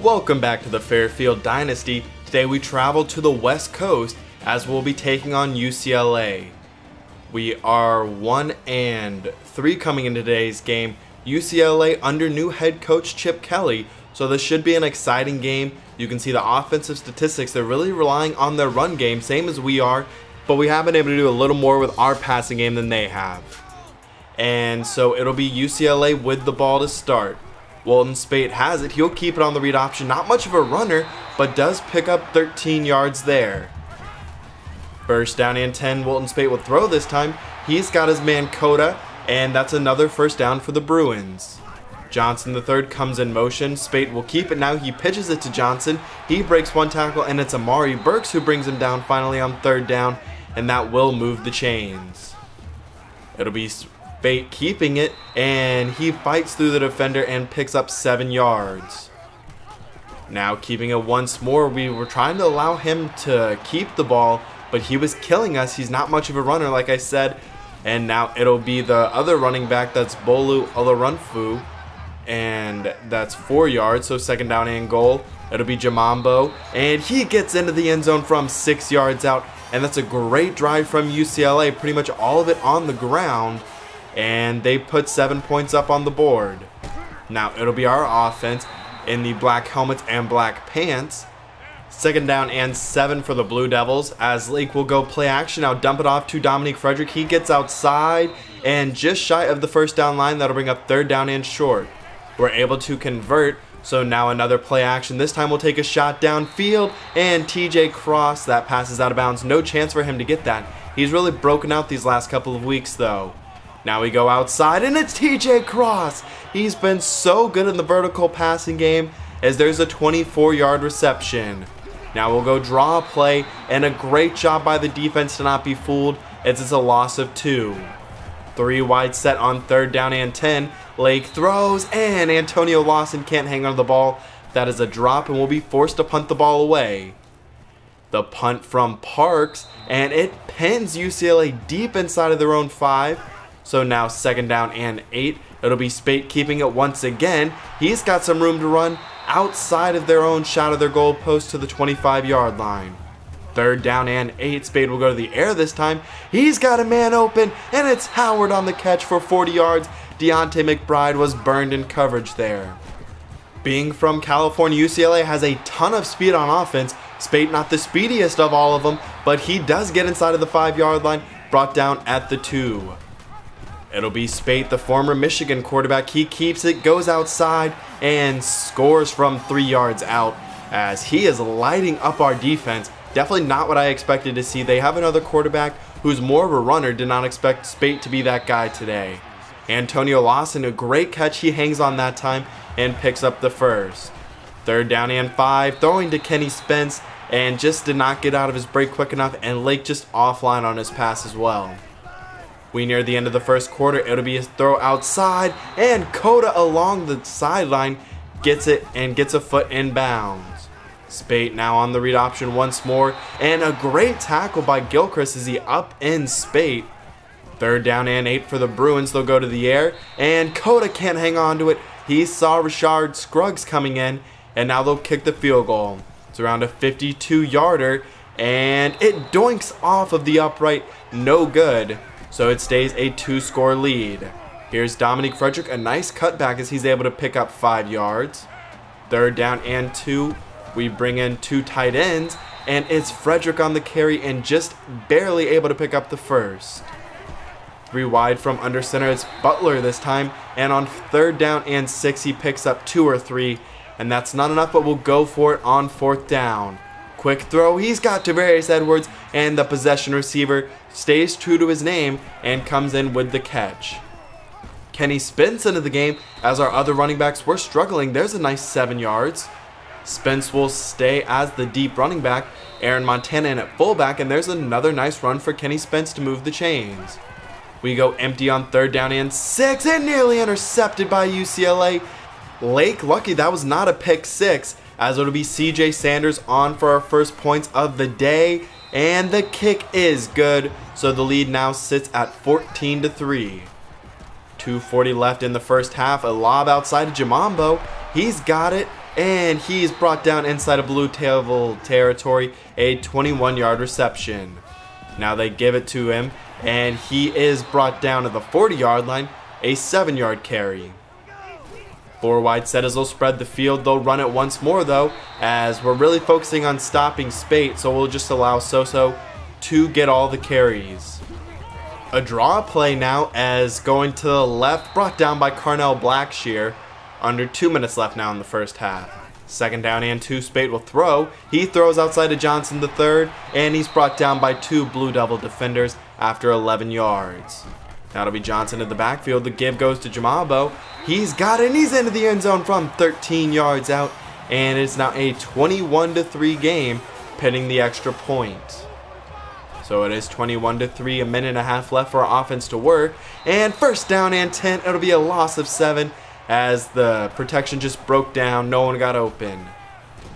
Welcome back to the Fairfield Dynasty. Today we travel to the West Coast as we'll be taking on UCLA. We are 1-3 coming into today's game. UCLA under new head coach Chip Kelly, so this should be an exciting game. You can see the offensive statistics, they're really relying on their run game, same as we are, but we have been able to do a little more with our passing game than they have. And so it'll be UCLA with the ball to start. Walton Spate has it. He'll keep it on the read option. Not much of a runner, but does pick up 13 yards there. First down and 10. Walton Spate will throw this time. He's got his man Coda, and that's another first down for the Bruins. Johnson the third comes in motion. Spate will keep it now. He pitches it to Johnson. He breaks one tackle, and it's Amari Burks who brings him down finally on third down, and that will move the chains. It'll be Spate keeping it, and he fights through the defender and picks up 7 yards. Now keeping it once more, we were trying to allow him to keep the ball, but he was killing us. He's not much of a runner, like I said. And now it'll be the other running back, that's Bolu Olaronfu, and that's 4 yards, so second down and goal. It'll be Jamambo, and he gets into the end zone from 6 yards out, and that's a great drive from UCLA, pretty much all of it on the ground. And they put 7 points up on the board. Now it'll be our offense in the black helmets and black pants. Second down and 7 for the Blue Devils as Lake will go play action. Now dump it off to Dominique Frederick. He gets outside and just shy of the first down line. That'll bring up third down and short. We're able to convert. So now another play action. This time we'll take a shot downfield, and TJ Cross, that passes out of bounds. No chance for him to get that. He's really broken out these last couple of weeks though. Now we go outside, and it's TJ Cross. He's been so good in the vertical passing game as there's a 24-yard reception. Now we'll go draw a play, and a great job by the defense to not be fooled as it's a loss of 2. 3 wide set on third down and 10. Lake throws, and Antonio Lawson can't hang on to the ball. That is a drop, and we'll be forced to punt the ball away. The punt from Parks, and it pins UCLA deep inside of their own 5. So now second down and 8. It'll be Spate keeping it once again. He's got some room to run outside of their own shot of their goal post to the 25-yard line. Third down and 8. Spade will go to the air this time. He's got a man open, and it's Howard on the catch for 40 yards. Deontay McBride was burned in coverage there. Being from California, UCLA has a ton of speed on offense. Spade not the speediest of all of them, but he does get inside of the 5-yard line, brought down at the 2. It'll be Spate, the former Michigan quarterback. He keeps it, goes outside, and scores from 3 yards out as he is lighting up our defense. Definitely not what I expected to see. They have another quarterback who's more of a runner. Did not expect Spate to be that guy today. Antonio Lawson, a great catch. He hangs on that time and picks up the first. Third down and 5. Throwing to Kenny Spence, and just did not get out of his break quick enough, and Lake just offline on his pass as well. We near the end of the first quarter. It'll be a throw outside, and Coda along the sideline gets it and gets a foot in bounds. Spate now on the read option once more, and a great tackle by Gilchrist as he upends Spate. Third down and 8 for the Bruins. They'll go to the air, and Coda can't hang on to it. He saw Richard Scruggs coming in, and now they'll kick the field goal. It's around a 52-yarder, and it doinks off of the upright. No good. So it stays a 2-score lead. Here's Dominique Frederick, a nice cutback as he's able to pick up 5 yards. Third down and 2. We bring in 2 tight ends, and it's Frederick on the carry and just barely able to pick up the first. 3 wide from under center. It's Butler this time, and on third down and 6 he picks up 2 or 3, and that's not enough, but we'll go for it on fourth down. Quick throw, he's got Tavarius Edwards, and the possession receiver stays true to his name and comes in with the catch. Kenny Spence into the game as our other running backs were struggling. There's a nice 7 yards. Spence will stay as the deep running back. Aaron Montana in at fullback, and there's another nice run for Kenny Spence to move the chains. We go empty on third down and 6, and nearly intercepted by UCLA. Lake lucky that was not a pick 6, as it'll be CJ Sanders on for our first points of the day, and the kick is good, so the lead now sits at 14-3. 2:40 left in the first half. A lob outside of Jamambo. He's got it, and he's brought down inside of blue table territory, a 21-yard reception. Now they give it to him, and he is brought down to the 40-yard line, a 7-yard carry. 4 wide set as they'll spread the field. They'll run it once more though, as we're really focusing on stopping Spate, so we'll just allow Soso to get all the carries. A draw play now as going to the left, brought down by Carnell Blackshear. Under 2 minutes left now in the first half. 2nd down and 2, Spate will throw. He throws outside to Johnson III, and he's brought down by 2 Blue Devil defenders after 11 yards. That'll be Johnson in the backfield. The give goes to Jamabo. He's got it, and he's into the end zone from 13 yards out, and it's now a 21-3 game, pinning the extra point. So it is 21-3, a minute and a half left for our offense to work, and 1st down and 10. It'll be a loss of 7 as the protection just broke down. No one got open.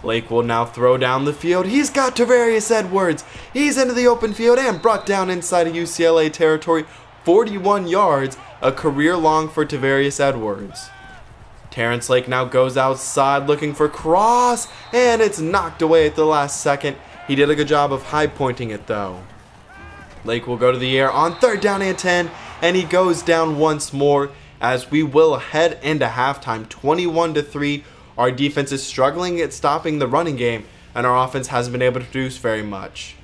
Lake will now throw down the field. He's got Tavarius Edwards. He's into the open field and brought down inside of UCLA territory. 41 yards, a career long for Tavarius Edwards. Terrence Lake now goes outside looking for cross, and it's knocked away at the last second. He did a good job of high pointing it though. Lake will go to the air on 3rd down and 10, and he goes down once more as we will head into halftime. 21-3. Our defense is struggling at stopping the running game, and our offense hasn't been able to produce very much.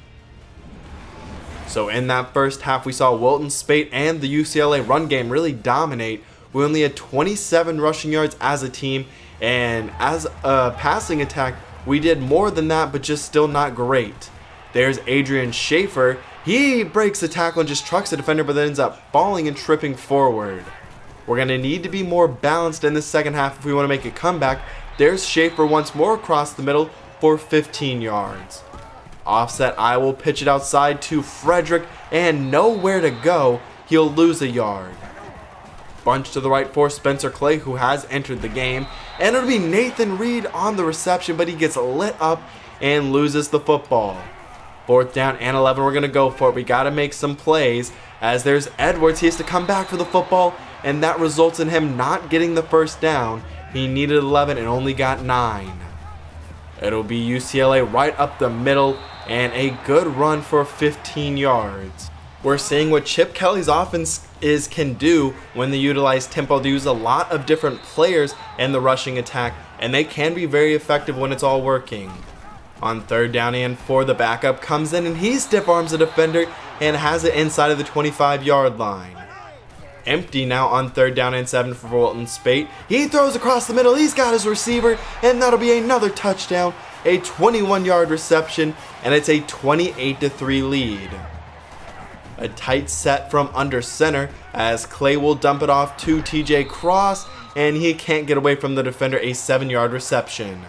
So in that first half, we saw Wilton, Spate, and the UCLA run game really dominate. We only had 27 rushing yards as a team, and as a passing attack, we did more than that, but just still not great. There's Adrian Schaefer. He breaks the tackle and just trucks the defender, but then ends up falling and tripping forward. We're going to need to be more balanced in the second half if we want to make a comeback. There's Schaefer once more across the middle for 15 yards. Offset, I will pitch it outside to Frederick, and nowhere to go. He'll lose a yard. Bunch to the right for Spencer Clay, who has entered the game. And it'll be Nathan Reed on the reception, but he gets lit up and loses the football. 4th down and 11, we're going to go for it. We got to make some plays as there's Edwards. He has to come back for the football, and that results in him not getting the 1st down. He needed 11 and only got 9. It'll be UCLA right up the middle, and a good run for 15 yards. We're seeing what Chip Kelly's offense can do when they utilize tempo. They use a lot of different players in the rushing attack, and they can be very effective when it's all working. On 3rd down and 4, the backup comes in, and he stiff arms the defender and has it inside of the 25-yard line. Empty now on 3rd down and 7 for Wilton Spate. He throws across the middle. He's got his receiver, and that'll be another touchdown. A 21-yard reception, and it's a 28-3 lead. A tight set from under center as Clay will dump it off to TJ Cross, and he can't get away from the defender. A 7-yard reception.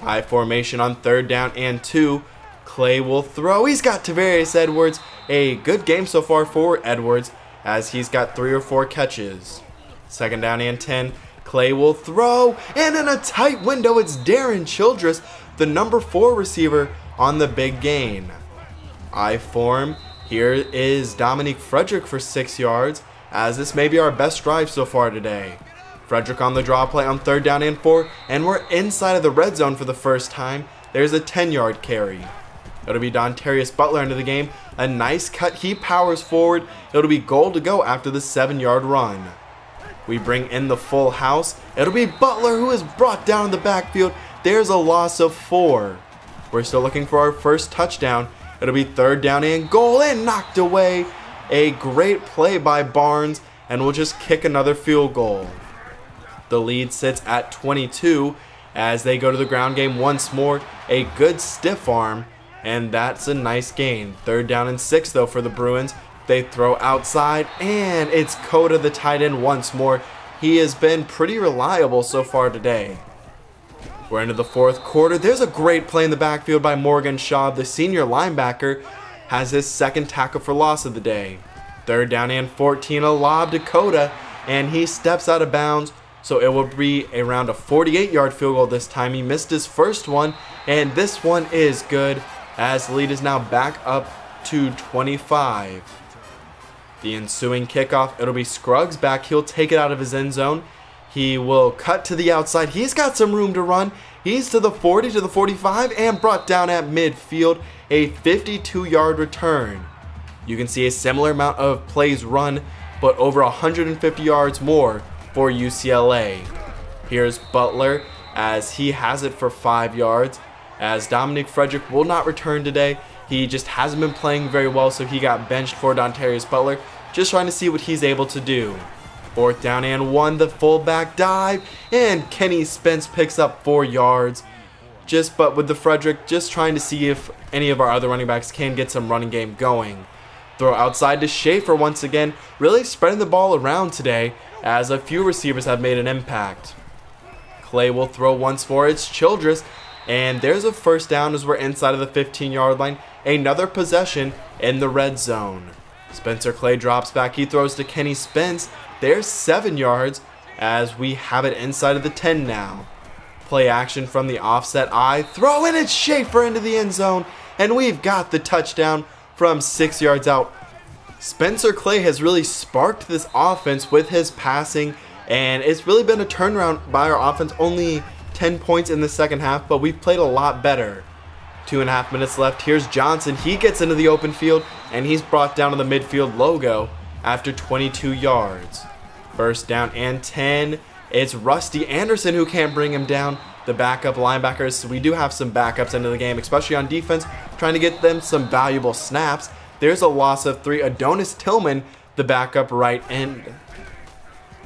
I formation on 3rd down and 2. Clay will throw. He's got Tavarius Edwards. A good game so far for Edwards, as he's got 3 or 4 catches. 2nd down and 10. Clay will throw, and in a tight window, it's Darren Childress, the number 4 receiver, on the big gain. I form. Here is Dominique Frederick for 6 yards, as this may be our best drive so far today. Frederick on the draw play on 3rd down and 4, and we're inside of the red zone for the first time. There's a 10-yard carry. It'll be Dontarius Butler into the game. A nice cut. He powers forward. It'll be goal to go after the 7-yard run. We bring in the full house. It'll be Butler who is brought down in the backfield. There's a loss of 4. We're still looking for our first touchdown. It'll be 3rd down and goal, and knocked away. A great play by Barnes, and we'll just kick another field goal. The lead sits at 22 as they go to the ground game once more. A good stiff arm, and that's a nice gain. 3rd down and 6 though for the Bruins. They throw outside, and it's Coda the tight end once more. He has been pretty reliable so far today. We're into the 4th quarter. There's a great play in the backfield by Morgan Shaw. The senior linebacker has his 2nd tackle for loss of the day. 3rd down and 14, a lob to Coda, and he steps out of bounds. So it will be around a 48-yard field goal this time. He missed his first one, and this one is good, as the lead is now back up to 25. The ensuing kickoff, it'll be Scruggs back. He'll take it out of his end zone. He will cut to the outside. He's got some room to run. He's to the 40, to the 45, and brought down at midfield. A 52-yard return. You can see a similar amount of plays run, but over 150 yards more for UCLA. Here's Butler as he has it for 5 yards, as Dominic Frederick will not return today. He just hasn't been playing very well, so he got benched for Dontarius Butler. Just trying to see what he's able to do. 4th down and 1, the fullback dive, and Kenny Spence picks up 4 yards. But with the Frederick, just trying to see if any of our other running backs can get some running game going. Throw outside to Schaefer once again, really spreading the ball around today, as a few receivers have made an impact. Clay will throw once more. It's Childress, and there's a 1st down as we're inside of the 15-yard line. Another possession in the red zone. Spencer Clay drops back. He throws to Kenny Spence. There's 7 yards as we have it inside of the 10 now. Play action from the offset eye. Throw in, it's Schaefer into the end zone, and we've got the touchdown from 6 yards out. Spencer Clay has really sparked this offense with his passing, and it's really been a turnaround by our offense. Only 10 points in the second half, but we've played a lot better. 2.5 minutes left. Here's Johnson. He gets into the open field, and he's brought down to the midfield logo after 22 yards. 1st down and 10. It's Rusty Anderson who can't bring him down. The backup linebackers, so we do have some backups into the game, especially on defense, trying to get them some valuable snaps. There's a loss of 3. Adonis Tillman, the backup right end.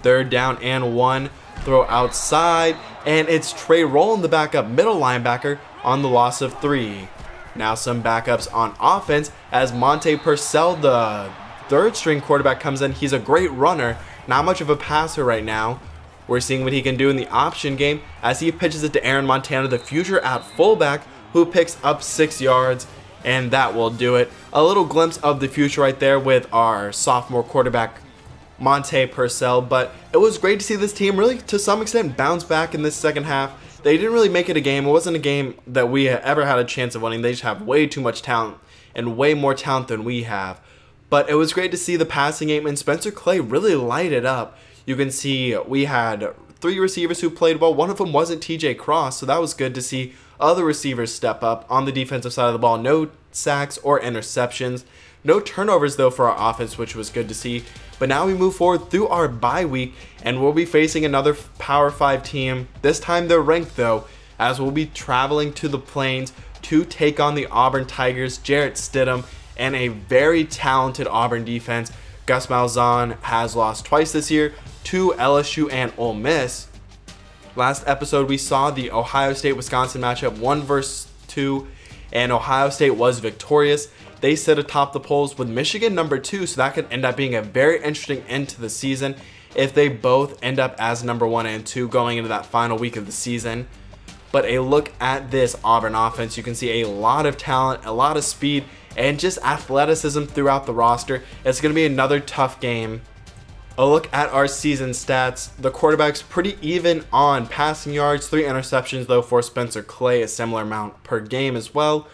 3rd down and 1. Throw outside, and it's Trey Rowland, the backup middle linebacker, on the loss of 3. Now some backups on offense as Monte Purcell, the 3rd string quarterback, comes in. He's a great runner, not much of a passer right now. We're seeing what he can do in the option game as he pitches it to Aaron Montana, the future at fullback, who picks up 6 yards, and that will do it. A little glimpse of the future right there with our sophomore quarterback, Monte Purcell, but it was great to see this team really, to some extent, bounce back in this second half. They didn't really make it a game. It wasn't a game that we ever had a chance of winning. They just have way too much talent, and way more talent than we have. But it was great to see the passing game, and Spencer Clay really light it up. You can see we had 3 receivers who played well. One of them wasn't TJ Cross, so that was good to see other receivers step up on the defensive side of the ball. No sacks or interceptions. No turnovers, though, for our offense, which was good to see. But now we move forward through our bye week, and we'll be facing another Power 5 team. This time they're ranked, though, as we'll be traveling to the Plains to take on the Auburn Tigers, Jarrett Stidham, and a very talented Auburn defense. Gus Malzahn has lost twice this year to LSU and Ole Miss. Last episode we saw the Ohio State-Wisconsin matchup 1 versus 2, and Ohio State was victorious. They sit atop the polls with Michigan number 2, so that could end up being a very interesting end to the season if they both end up as number 1 and 2 going into that final week of the season. But a look at this Auburn offense, you can see a lot of talent, a lot of speed, and just athleticism throughout the roster. It's going to be another tough game. A look at our season stats. The quarterback's pretty even on passing yards, 3 interceptions though for Spencer Clay, a similar amount per game as well.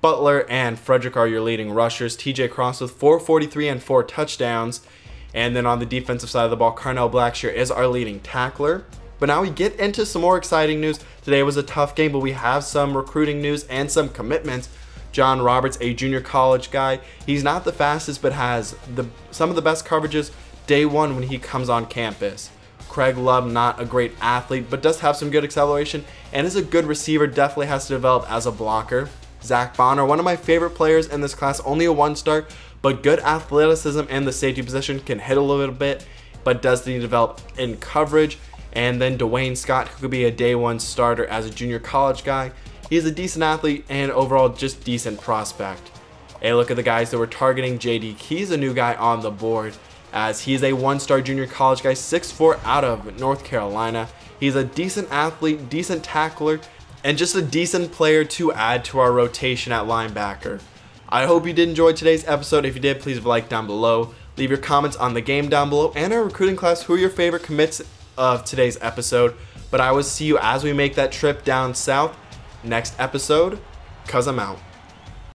Butler and Frederick are your leading rushers. TJ Cross with 443 and 4 touchdowns. And then on the defensive side of the ball, Carnell Blackshear is our leading tackler. But now we get into some more exciting news. Today was a tough game, but we have some recruiting news and some commitments. John Roberts, a junior college guy. He's not the fastest, but has some of the best coverages day one when he comes on campus. Craig Love, not a great athlete, but does have some good acceleration and is a good receiver. Definitely has to develop as a blocker. Zach Bonner, one of my favorite players in this class, only a 1-star, but good athleticism in the safety position, can hit a little bit, but does need to develop in coverage. And then Dwayne Scott, who could be a day 1 starter as a junior college guy. He's a decent athlete and overall just decent prospect. A look at the guys that we're targeting. JD Key's a new guy on the board, as he's a 1-star junior college guy, 6'4", out of North Carolina. He's a decent athlete, decent tackler, and just a decent player to add to our rotation at linebacker. I hope you did enjoy today's episode. If you did, please like down below. Leave your comments on the game down below and our recruiting class. Who are your favorite commits of today's episode? But I will see you as we make that trip down south next episode, 'cause I'm out.